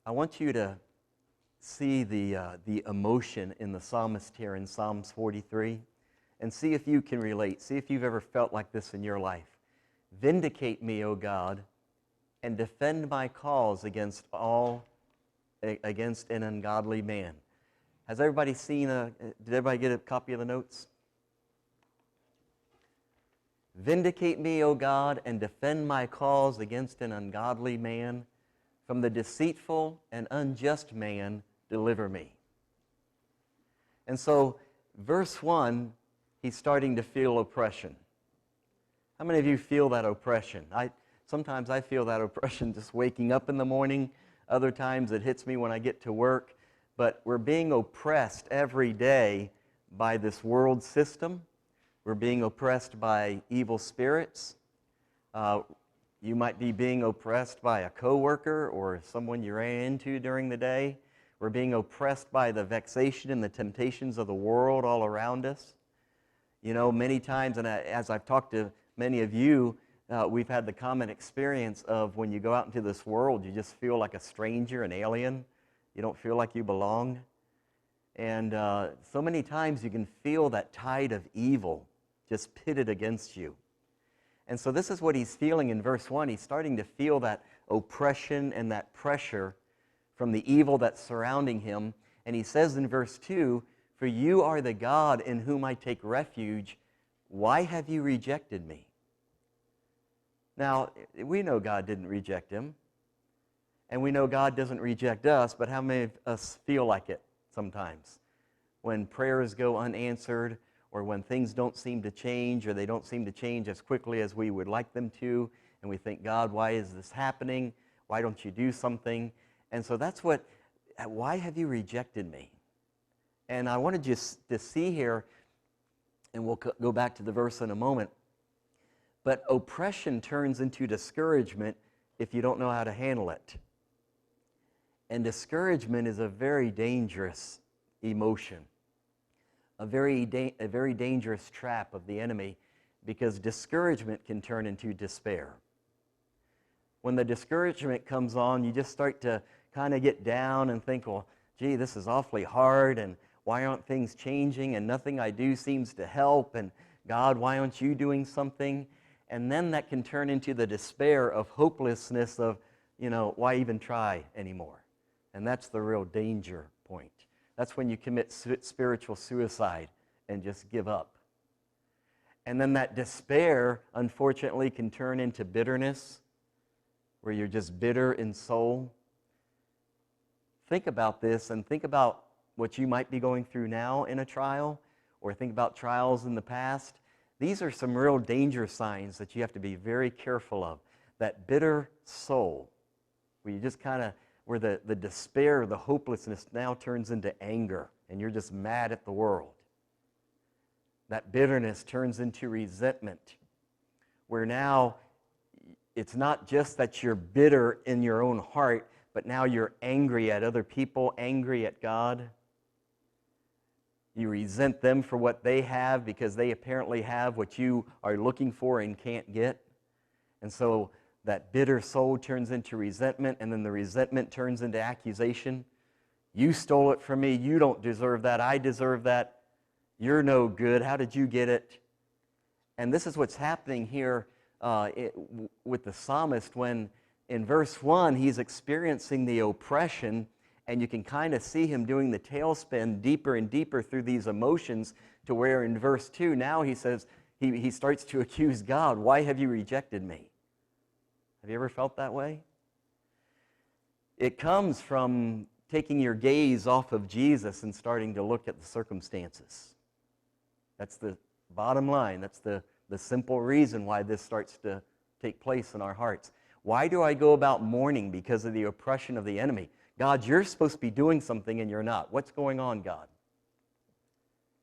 I want you to see the emotion in the psalmist here in Psalms 43 and see if you can relate. See if you've ever felt like this in your life. Vindicate me, O God, and defend my cause against an ungodly man. Has everybody seen did everybody get a copy of the notes? Vindicate me, O God, and defend my cause against an ungodly man. From the deceitful and unjust man, deliver me. And so, verse 1, he's starting to feel oppression. How many of you feel that oppression? Sometimes I feel that oppression just waking up in the morning. Other times it hits me when I get to work. But we're being oppressed every day by this world system. We're being oppressed by evil spirits. You might be being oppressed by a coworker or someone you ran into during the day. We're being oppressed by the vexation and the temptations of the world all around us. You know, many times, and as I've talked to many of you, we've had the common experience of when you go out into this world, you just feel like a stranger, an alien. You don't feel like you belong. And so many times you can feel that tide of evil just pitted against you. And so this is what he's feeling in verse 1. He's starting to feel that oppression and that pressure from the evil that's surrounding him. And he says in verse 2, "For you are the God in whom I take refuge. Why have you rejected me?" Now, we know God didn't reject him. And we know God doesn't reject us, but how many of us feel like it sometimes? When prayers go unanswered, or when things don't seem to change, or they don't seem to change as quickly as we would like them to, and we think, God, why is this happening? Why don't you do something? And so that's why have you rejected me? And I wanted you to see here, and we'll go back to the verse in a moment, but oppression turns into discouragement if you don't know how to handle it. And discouragement is a very dangerous emotion. A very dangerous trap of the enemy, because discouragement can turn into despair. When the discouragement comes on, you just start to kind of get down and think, well, gee, this is awfully hard, and why aren't things changing, and nothing I do seems to help, and God, why aren't you doing something? And then that can turn into the despair of hopelessness of, why even try anymore? And that's the real danger point. That's when you commit spiritual suicide and just give up. And then that despair, unfortunately, can turn into bitterness, where you're just bitter in soul. Think about this, and think about what you might be going through now in a trial, or think about trials in the past. These are some real danger signs that you have to be very careful of. That bitter soul, where you just where the despair, the hopelessness now turns into anger, and you're just mad at the world. That bitterness turns into resentment, where now it's not just that you're bitter in your own heart, but now you're angry at other people, angry at God. You resent them for what they have because they apparently have what you are looking for and can't get. And so that bitter soul turns into resentment, and then the resentment turns into accusation. You stole it from me. You don't deserve that. I deserve that. You're no good. How did you get it? And this is what's happening here with the psalmist when in verse 1 he's experiencing the oppression, and you can kind of see him doing the tailspin deeper and deeper through these emotions, to where in verse 2 now he says, he starts to accuse God. Why have you rejected me? Have you ever felt that way? It comes from taking your gaze off of Jesus and starting to look at the circumstances. That's the bottom line. That's the simple reason why this starts to take place in our hearts. Why do I go about mourning because of the oppression of the enemy? God, you're supposed to be doing something and you're not. What's going on, God?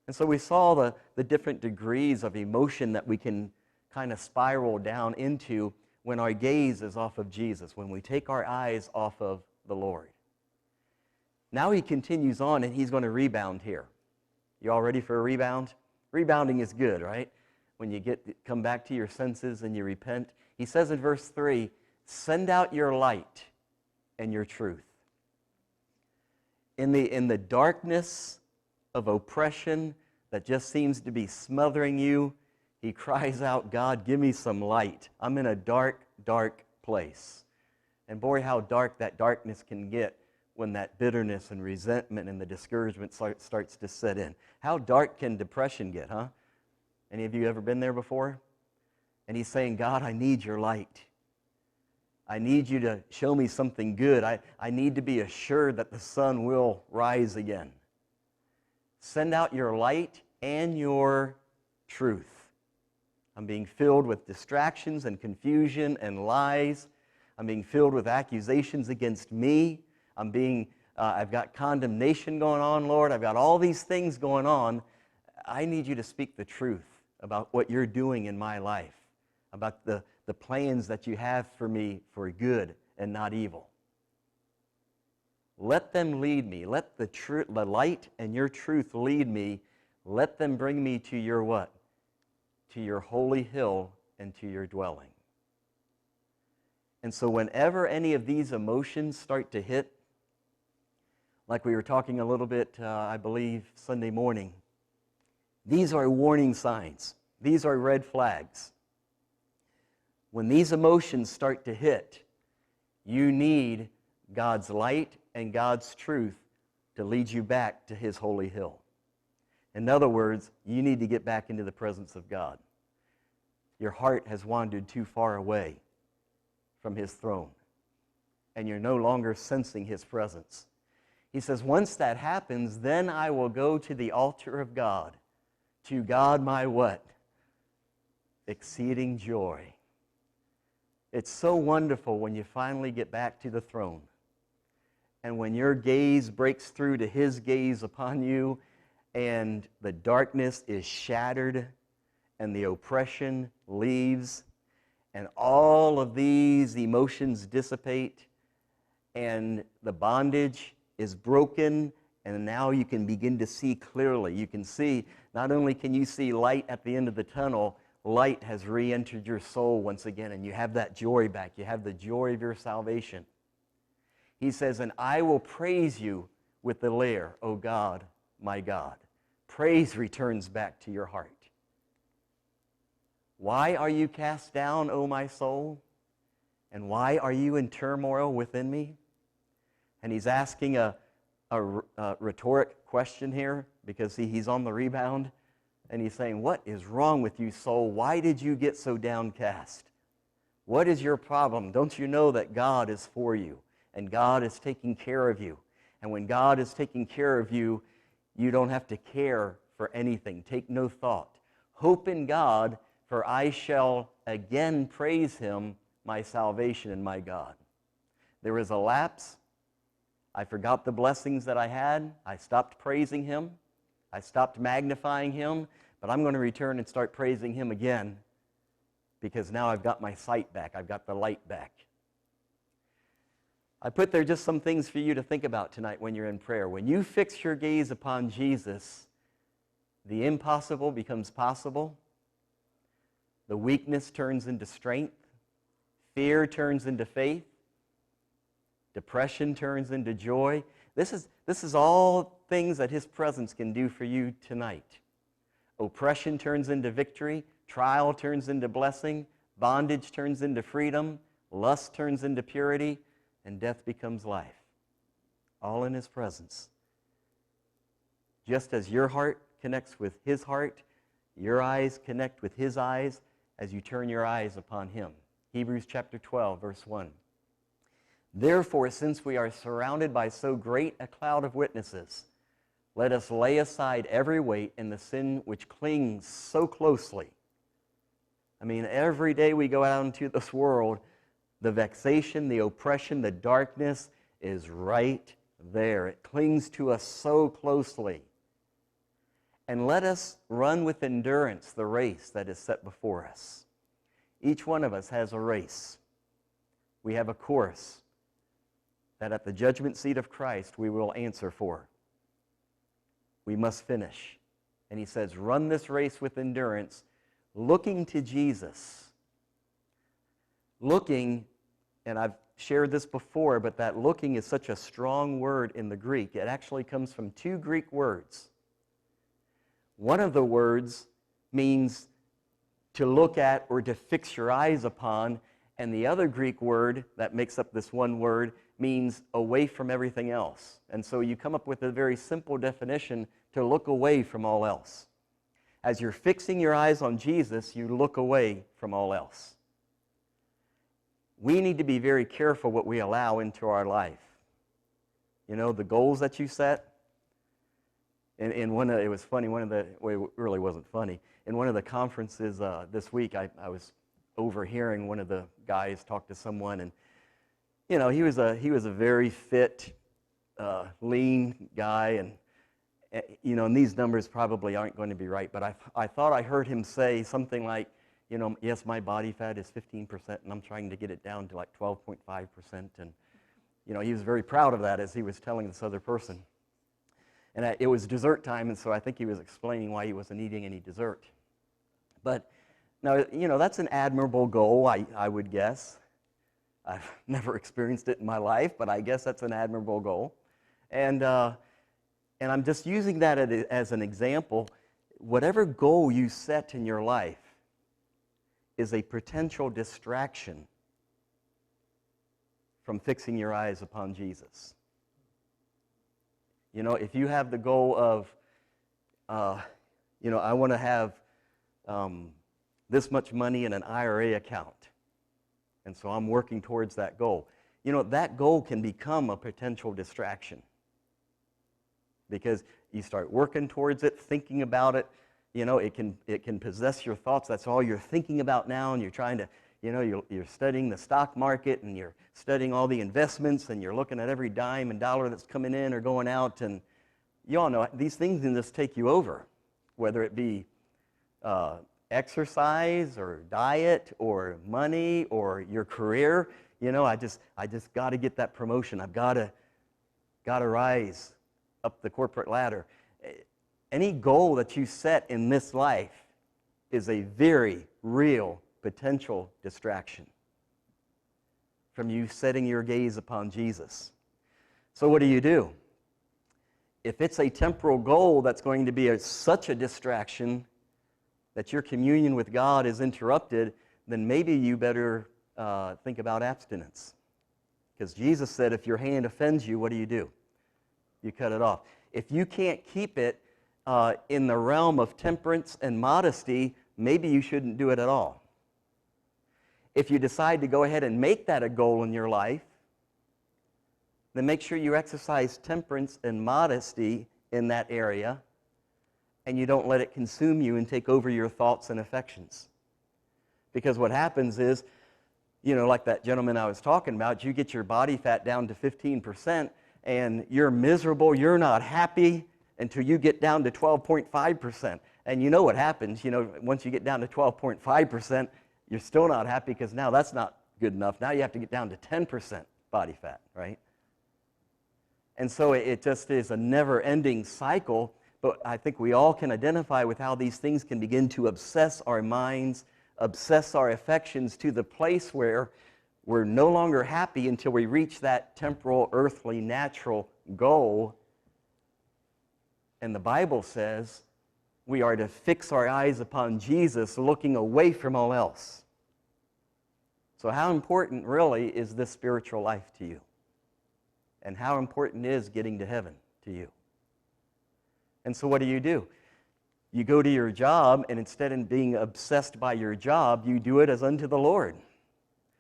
And so we saw the different degrees of emotion that we can kind of spiral down into when our gaze is off of Jesus, when we take our eyes off of the Lord. Now he continues on, and he's going to rebound here. You all ready for a rebound? Rebounding is good, right? When you come back to your senses and you repent. He says in verse 3, "Send out your light and your truth." in the darkness of oppression that just seems to be smothering you, he cries out, God, give me some light. I'm in a dark, dark place. And boy, how dark that darkness can get when that bitterness and resentment and the discouragement starts to set in. How dark can depression get, huh? Any of you ever been there before? And he's saying, God, I need your light. I need you to show me something good. I need to be assured that the sun will rise again. Send out your light and your truth. I'm being filled with distractions and confusion and lies. I'm being filled with accusations against me. I've got condemnation going on, Lord. I've got all these things going on. I need you to speak the truth about what you're doing in my life, about the plans that you have for me for good and not evil. Let them lead me. Let the light and your truth lead me. Let them bring me to your what? To your holy hill and to your dwelling. And so whenever any of these emotions start to hit, like we were talking a little bit, I believe, Sunday morning, these are warning signs. These are red flags. When these emotions start to hit, you need God's light and God's truth to lead you back to His holy hill. In other words, you need to get back into the presence of God. Your heart has wandered too far away from His throne, and you're no longer sensing His presence. He says, once that happens, then I will go to the altar of God, to God my what? Exceeding joy. It's so wonderful when you finally get back to the throne, and when your gaze breaks through to His gaze upon you, and the darkness is shattered, and the oppression leaves, and all of these emotions dissipate, and the bondage is broken, and now you can begin to see clearly. You can see, not only can you see light at the end of the tunnel, light has re-entered your soul once again, and you have that joy back. You have the joy of your salvation. He says, and I will praise you with the lyre, O God, my God. Praise returns back to your heart. Why are you cast down, O my soul? And why are you in turmoil within me? And he's asking a rhetoric question here, because he's on the rebound. And he's saying, what is wrong with you, soul? Why did you get so downcast? What is your problem? Don't you know that God is for you, and God is taking care of you? And when God is taking care of you, you don't have to care for anything. Take no thought. Hope in God, for I shall again praise Him, my salvation and my God. There was a lapse. I forgot the blessings that I had. I stopped praising Him. I stopped magnifying Him, but I'm going to return and start praising Him again, because now I've got my sight back. I've got the light back. I put there just some things for you to think about tonight when you're in prayer. When you fix your gaze upon Jesus, the impossible becomes possible. The weakness turns into strength. Fear turns into faith. Depression turns into joy. This is all things that His presence can do for you tonight. Oppression turns into victory. Trial turns into blessing. Bondage turns into freedom. Lust turns into purity. And death becomes life. All in His presence. Just as your heart connects with His heart, your eyes connect with His eyes as you turn your eyes upon Him. Hebrews chapter 12, verse 1. Therefore, since we are surrounded by so great a cloud of witnesses, let us lay aside every weight and the sin which clings so closely. I mean, every day we go out into this world, the vexation, the oppression, the darkness is right there. It clings to us so closely. And let us run with endurance the race that is set before us. Each one of us has a race. We have a course that at the judgment seat of Christ we will answer for. We must finish. And he says, run this race with endurance, looking to Jesus. Looking, and I've shared this before, but that looking is such a strong word in the Greek. It actually comes from two Greek words. One of the words means to look at or to fix your eyes upon, and the other Greek word that makes up this one word means away from everything else. And so you come up with a very simple definition to look away from all else. As you're fixing your eyes on Jesus, you look away from all else. We need to be very careful what we allow into our life. You know, the goals that you set. It was funny, it really wasn't funny. In one of the conferences this week, I was overhearing one of the guys talk to someone, and you know, he was a very fit, lean guy, and you know, and these numbers probably aren't going to be right, but I thought I heard him say something like, you know, yes, my body fat is 15%, and I'm trying to get it down to like 12.5%, and you know, he was very proud of that as he was telling this other person. And it was dessert time, and so I think he was explaining why he wasn't eating any dessert. But now, you know, that's an admirable goal, I would guess. I've never experienced it in my life, but I guess that's an admirable goal. And I'm just using that as an example. Whatever goal you set in your life is a potential distraction from fixing your eyes upon Jesus. You know, if you have the goal of, you know, I want to have this much money in an IRA account, and so I'm working towards that goal. You know, that goal can become a potential distraction because you start working towards it, thinking about it. You know, it can possess your thoughts. That's all you're thinking about now, and you're trying to, you know, you're studying the stock market, and you're studying all the investments, and you're looking at every dime and dollar that's coming in or going out, and you all know these things can just take you over, whether it be exercise or diet or money or your career. You know, I just got to get that promotion. I've got to rise up the corporate ladder. Any goal that you set in this life is a very real potential distraction from you setting your gaze upon Jesus. So what do? If it's a temporal goal that's going to be such a distraction that your communion with God is interrupted, then maybe you better think about abstinence. Because Jesus said, if your hand offends you, what do? You cut it off. If you can't keep it in the realm of temperance and modesty, maybe you shouldn't do it at all. If you decide to go ahead and make that a goal in your life, then make sure you exercise temperance and modesty in that area, and you don't let it consume you and take over your thoughts and affections. Because what happens is, you know, like that gentleman I was talking about, you get your body fat down to 15%, and you're miserable, you're not happy until you get down to 12.5%. And you know what happens, you know, once you get down to 12.5%, you're still not happy because now that's not good enough. Now you have to get down to 10% body fat, right? And so it just is a never-ending cycle, but I think we all can identify with how these things can begin to obsess our minds, obsess our affections to the place where we're no longer happy until we reach that temporal, earthly, natural goal. And the Bible says we are to fix our eyes upon Jesus, looking away from all else. So how important really is this spiritual life to you? And how important is getting to heaven to you? And so what do? You go to your job, and instead of being obsessed by your job, you do it as unto the Lord,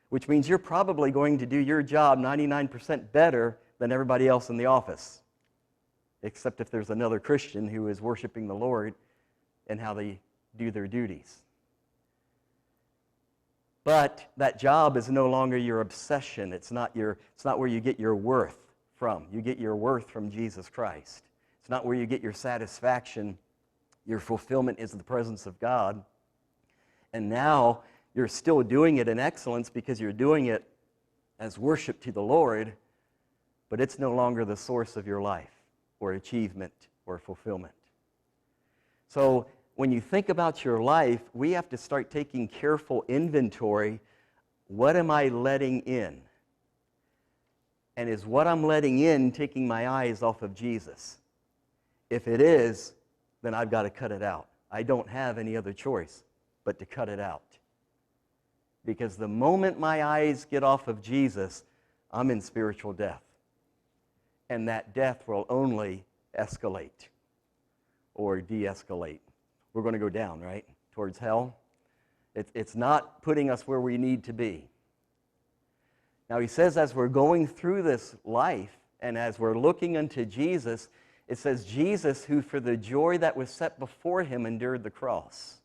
which means you're probably going to do your job 99% better than everybody else in the office, except if there's another Christian who is worshiping the Lord and how they do their duties. But that job is no longer your obsession. It's not where you get your worth from. You get your worth from Jesus Christ. It's not where you get your satisfaction. Your fulfillment is the presence of God. And now you're still doing it in excellence because you're doing it as worship to the Lord, but it's no longer the source of your life or achievement or fulfillment. So when you think about your life, we have to start taking careful inventory. What am I letting in? And is what I'm letting in taking my eyes off of Jesus? If it is, then I've got to cut it out. I don't have any other choice but to cut it out. Because the moment my eyes get off of Jesus, I'm in spiritual death. And that death will only escalate or de-escalate. We're going to go down, right? Towards hell. It's not putting us where we need to be. Now he says as we're going through this life and as we're looking unto Jesus, it says Jesus who for the joy that was set before him endured the cross.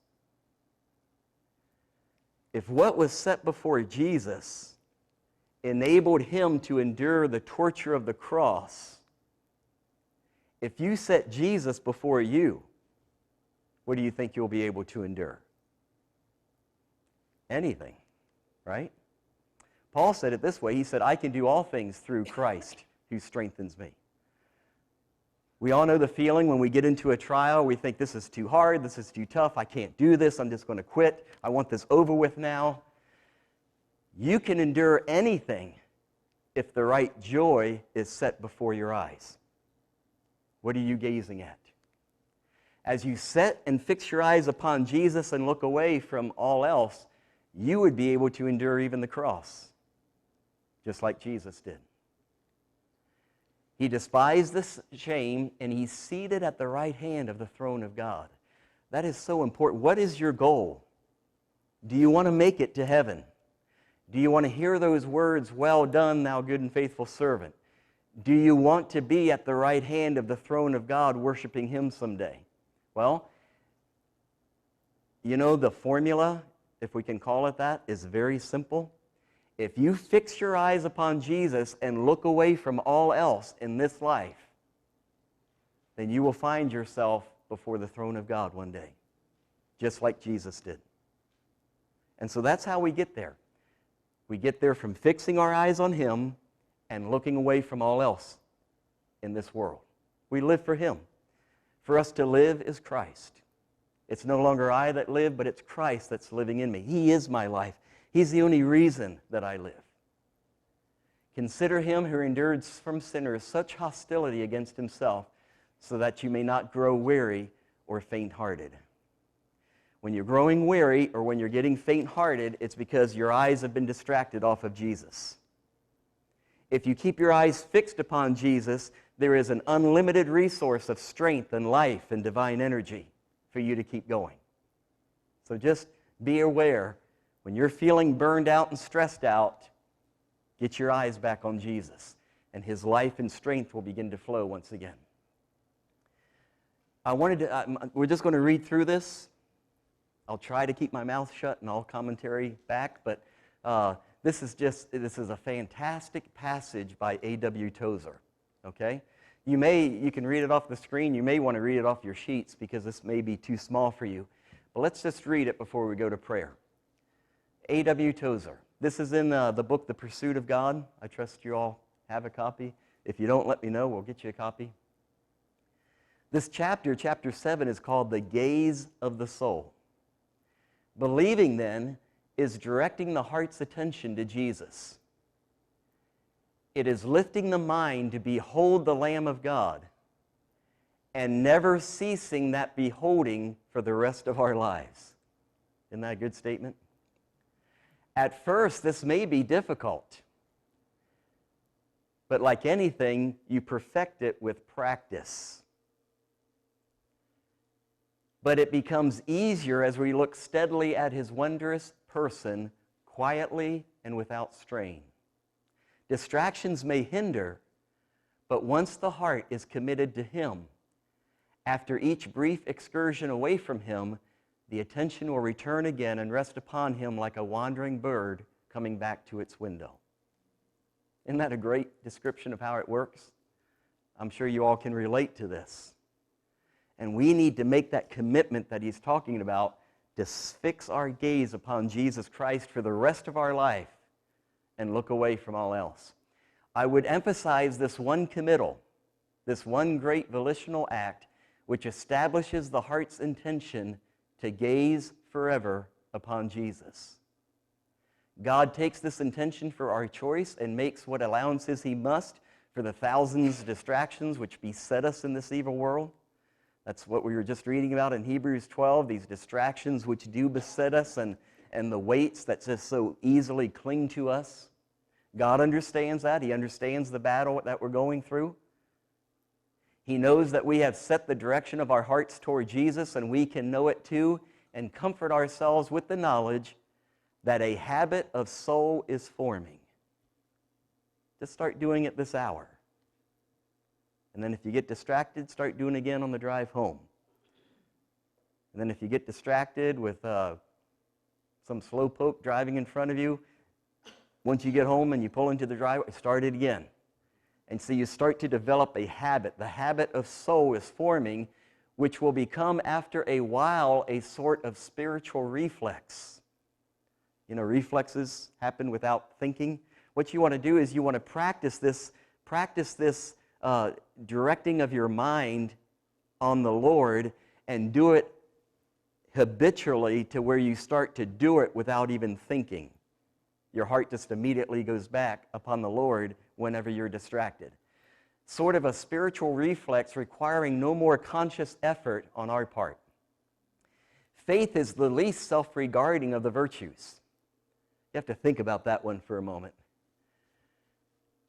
If what was set before Jesus enabled him to endure the torture of the cross, if you set Jesus before you, what do you think you'll be able to endure? Anything, right? Paul said it this way. He said, I can do all things through Christ who strengthens me. We all know the feeling when we get into a trial, we think this is too hard, this is too tough, I can't do this, I'm just going to quit, I want this over with now. You can endure anything if the right joy is set before your eyes. What are you gazing at? As you set and fix your eyes upon Jesus and look away from all else, you would be able to endure even the cross, just like Jesus did. He despised this shame, and he's seated at the right hand of the throne of God. That is so important. What is your goal? Do you want to make it to heaven? Do you want to hear those words, well done, thou good and faithful servant? Do you want to be at the right hand of the throne of God, worshiping him someday? Well, you know, the formula, if we can call it that, is very simple. If you fix your eyes upon Jesus and look away from all else in this life, then you will find yourself before the throne of God one day, just like Jesus did. And so that's how we get there. We get there from fixing our eyes on him and looking away from all else in this world. We live for him. For us to live is Christ. It's no longer I that live, but it's Christ that's living in me. He is my life. He's the only reason that I live. Consider him who endured from sinners such hostility against himself, so that you may not grow weary or faint-hearted. When you're growing weary or when you're getting faint-hearted, it's because your eyes have been distracted off of Jesus. If you keep your eyes fixed upon Jesus, there is an unlimited resource of strength and life and divine energy for you to keep going. So just be aware. When you're feeling burned out and stressed out, get your eyes back on Jesus, and his life and strength will begin to flow once again. We're just going to read through this. I'll try to keep my mouth shut and all commentary back, but this is a fantastic passage by A.W. Tozer. Okay? You can read it off the screen. You may want to read it off your sheets because this may be too small for you. But let's just read it before we go to prayer. A.W. Tozer. This is in the book, The Pursuit of God. I trust you all have a copy. If you don't, let me know. We'll get you a copy. This chapter, chapter 7, is called The Gaze of the Soul. Believing, then, is directing the heart's attention to Jesus. It is lifting the mind to behold the Lamb of God and never ceasing that beholding for the rest of our lives. Isn't that a good statement? At first, this may be difficult, but like anything, you perfect it with practice. But it becomes easier as we look steadily at his wondrous person, quietly and without strain. Distractions may hinder, but once the heart is committed to him, after each brief excursion away from him, the attention will return again and rest upon him like a wandering bird coming back to its window. Isn't that a great description of how it works? I'm sure you all can relate to this. And we need to make that commitment that he's talking about to fix our gaze upon Jesus Christ for the rest of our life and look away from all else. I would emphasize this one committal, this one great volitional act, which establishes the heart's intention to gaze forever upon Jesus. God takes this intention for our choice and makes what allowances he must for the thousands of distractions which beset us in this evil world. That's what we were just reading about in Hebrews 12, these distractions which do beset us and the weights that just so easily cling to us. God understands that. He understands the battle that we're going through. He knows that we have set the direction of our hearts toward Jesus, and we can know it too and comfort ourselves with the knowledge that a habit of soul is forming. Just start doing it this hour. And then if you get distracted, start doing it again on the drive home. And then if you get distracted with some slowpoke driving in front of you, once you get home and you pull into the driveway, start it again. And so you start to develop a habit. The habit of soul is forming, which will become after a while a sort of spiritual reflex. You know, reflexes happen without thinking. What you want to do is you want to practice this directing of your mind on the Lord and do it habitually to where you start to do it without even thinking. Your heart just immediately goes back upon the Lord whenever you're distracted. Sort of a spiritual reflex requiring no more conscious effort on our part. Faith is the least self-regarding of the virtues. You have to think about that one for a moment.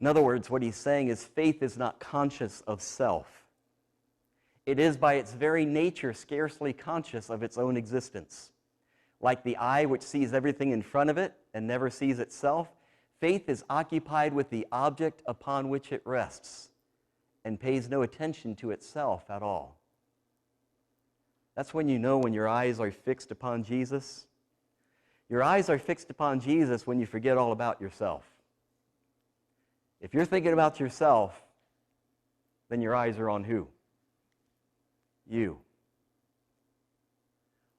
In other words, what he's saying is faith is not conscious of self. It is by its very nature scarcely conscious of its own existence. Like the eye which sees everything in front of it and never sees itself, faith is occupied with the object upon which it rests and pays no attention to itself at all. That's when you know when your eyes are fixed upon Jesus. Your eyes are fixed upon Jesus when you forget all about yourself. If you're thinking about yourself, then your eyes are on who? You.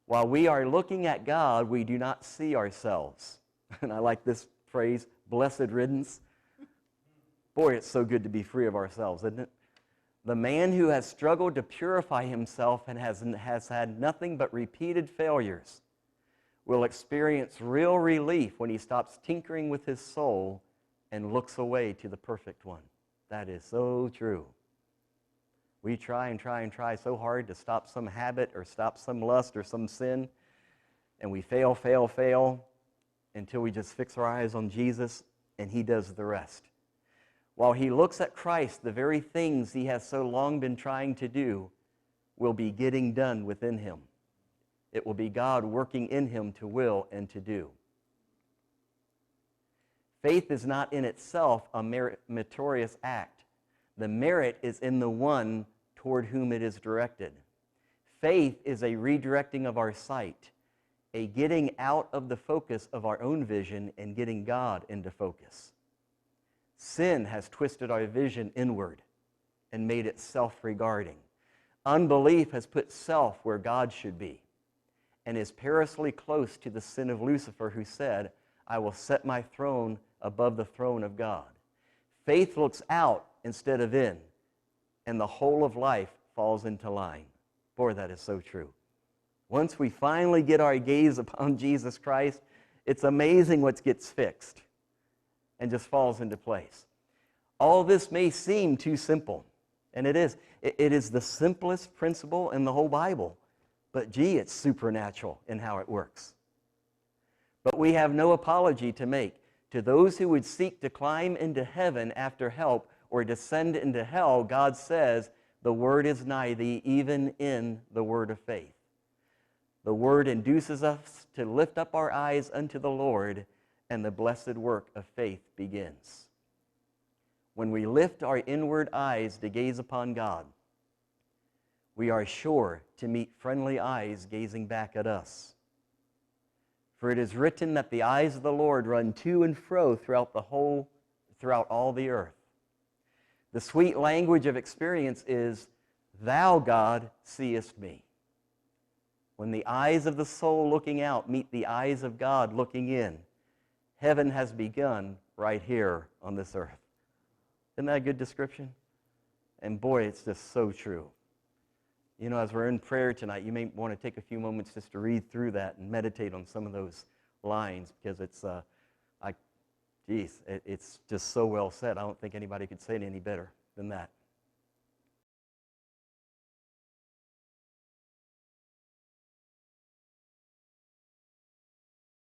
While we are looking at God, we do not see ourselves. And I like this phrase, blessed riddance. Boy, it's so good to be free of ourselves, isn't it? The man who has struggled to purify himself and has had nothing but repeated failures will experience real relief when he stops tinkering with his soul and looks away to the perfect one. That is so true. We try and try so hard to stop some habit or stop some lust or some sin, and we fail until we just fix our eyes on Jesus and he does the rest. While he looks at Christ, the very things he has so long been trying to do will be getting done within him. It will be God working in him to will and to do. Faith is not in itself a meritorious act. The merit is in the one toward whom it is directed. Faith is a redirecting of our sight, a getting out of the focus of our own vision and getting God into focus. Sin has twisted our vision inward and made it self-regarding. Unbelief has put self where God should be and is perilously close to the sin of Lucifer, who said, I will set my throne above the throne of God. Faith looks out instead of in, and the whole of life falls into line. Boy, that is so true. Once we finally get our gaze upon Jesus Christ, it's amazing what gets fixed and just falls into place. All this may seem too simple, and it is. It is the simplest principle in the whole Bible, but gee, it's supernatural in how it works. But we have no apology to make to those who would seek to climb into heaven after help or descend into hell. God says, the word is nigh thee, even in the word of faith. The word induces us to lift up our eyes unto the Lord, and the blessed work of faith begins. When we lift our inward eyes to gaze upon God, we are sure to meet friendly eyes gazing back at us. For it is written that the eyes of the Lord run to and fro throughout all the earth. The sweet language of experience is, thou, God, seest me. When the eyes of the soul looking out meet the eyes of God looking in, heaven has begun right here on this earth. Isn't that a good description? And boy, it's just so true. You know, as we're in prayer tonight, you may want to take a few moments just to read through that and meditate on some of those lines, because it's Geez, it's just so well said. I don't think anybody could say it any better than that.